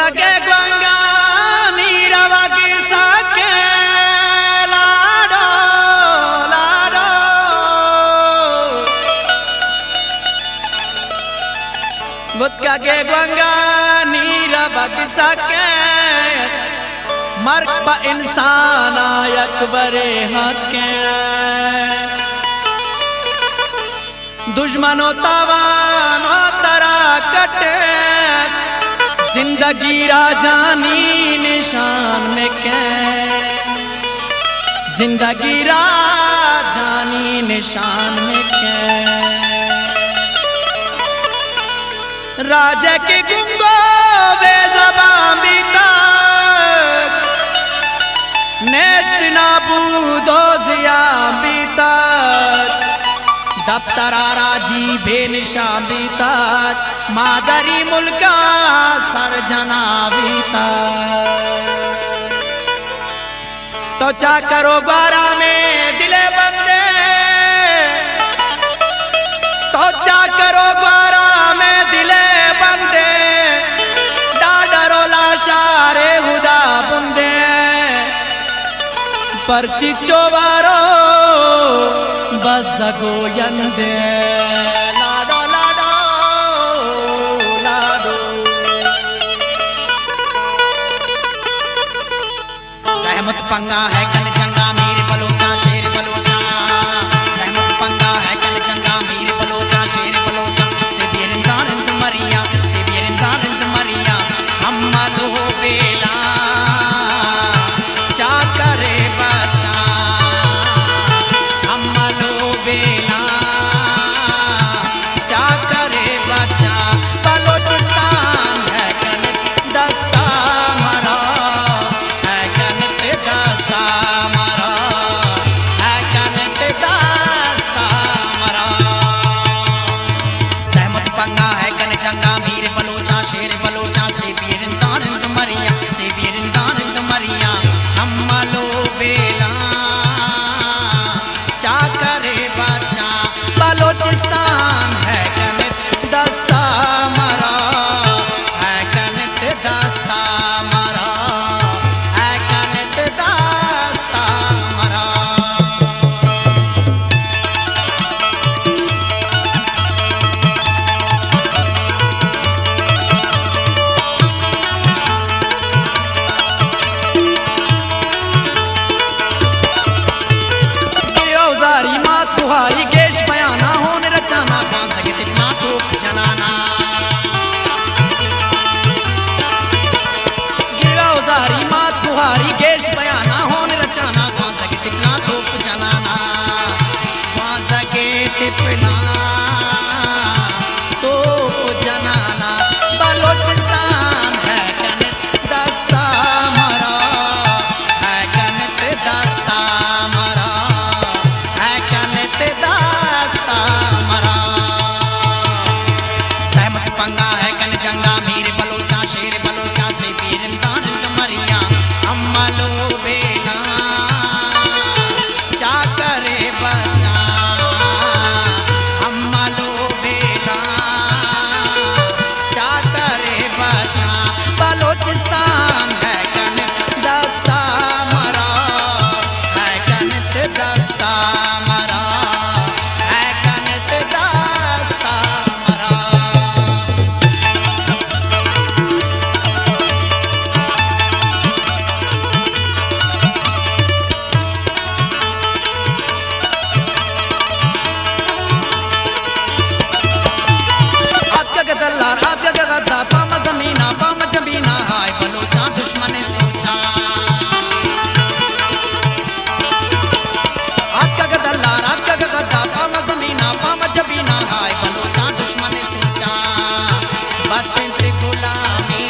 बुतका के गंगा नीरवा की साके लाडो लाडो बुतका के गंगा नीरवा की साके मरबा इंसान अकबरे हके दुश्मनों तावानो तरा कटे जिंदगी राजानी निशान में के जिंदगी राजानी निशान में के राजा के गुंगो बेज़बान बीता नेस्त नाबूदो जिया बीता दफ्तरा राजी बेनिशा बीता मादरी मुल्का सरजना बीता तो चा करो ग्वारा में दिले बंदे तो चा करो ग्वारा में दिले बंदे डाडरो लाशारे हुदा बुंदे पर चिच्चो वारो बस गोयंदे लाडो लाडो लाडो सहमत पंगा है कन चंगा मीर बलोचा शेर बलोचा सहमत पंगा है कन चंगा मीर बलोचा शेर बलोचा से बेरिंदारंद मरिया से बेरिंदारंद मरिया हम मालो बेला चा करे बचा हम मालो बेला चा करे बचा बलोचिस्तान है कनित दस्ता मरा है कनित दस्ता मरा है कनित दस्ता मरा सहमत पंगा है कन चंगा मीर बलोचा शेर बलोचा से बेरिंदारंद मरिया से बेरिंदारंद मरिया हम मालो बेला चा करे बचा बलोचिस्तान है कनित दस्ता मरा है कनित दस्ता मरा है कनित दस्ता मरा औजारी मात तुहारी गेश बयाना होने रचाना कौन सके तिपना तो चलाना गिरा औजारी मात तुहारी गेश बयाना होने रचाना कौन सके तिपना तो चलाना कौन सके तिपना तो जनाना बलोचिस्तान है कनित दस्ता मरा है कनित दस्ता मरा है कनित दस्ता मरा सहमत पंगा है कन चंगा मीर बलोचा शेर बलोचा से बेरिंदारंद मरिया हम मालो बेला चा करे बचा हम मालो बेला चा करे बचा बलोचिस्तान है कनित दस्ता मरा है कनित दस्ता मरा है कनित दस्ता मरा आत्या के दल्लार आत्या के गद्दा पाम जमीना पाम जमीना हाय बलोचा दुश्मन ने सोचा आत्या के दल्लार आत्या के गद्दा पाम जमीना पाम जमीना हाय बलोचा दुश्मन ने सोचा बस इंत गुलामी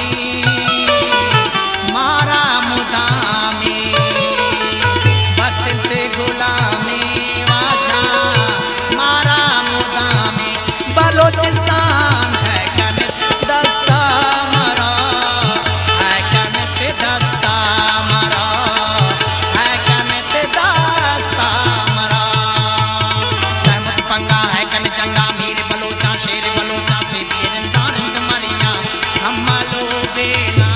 मारा मुदामी बस इंत गुलामी वाजा मारा मुदामी बलोचिस्तान है कनित दस्ता मरा है कनित दस्ता मरा है कनित दस्ता मरा सहमत पंगा है कन चंगा मीर बलोचा शेर बलोचा से बेरिंदारंद मरिया हम मालो बेला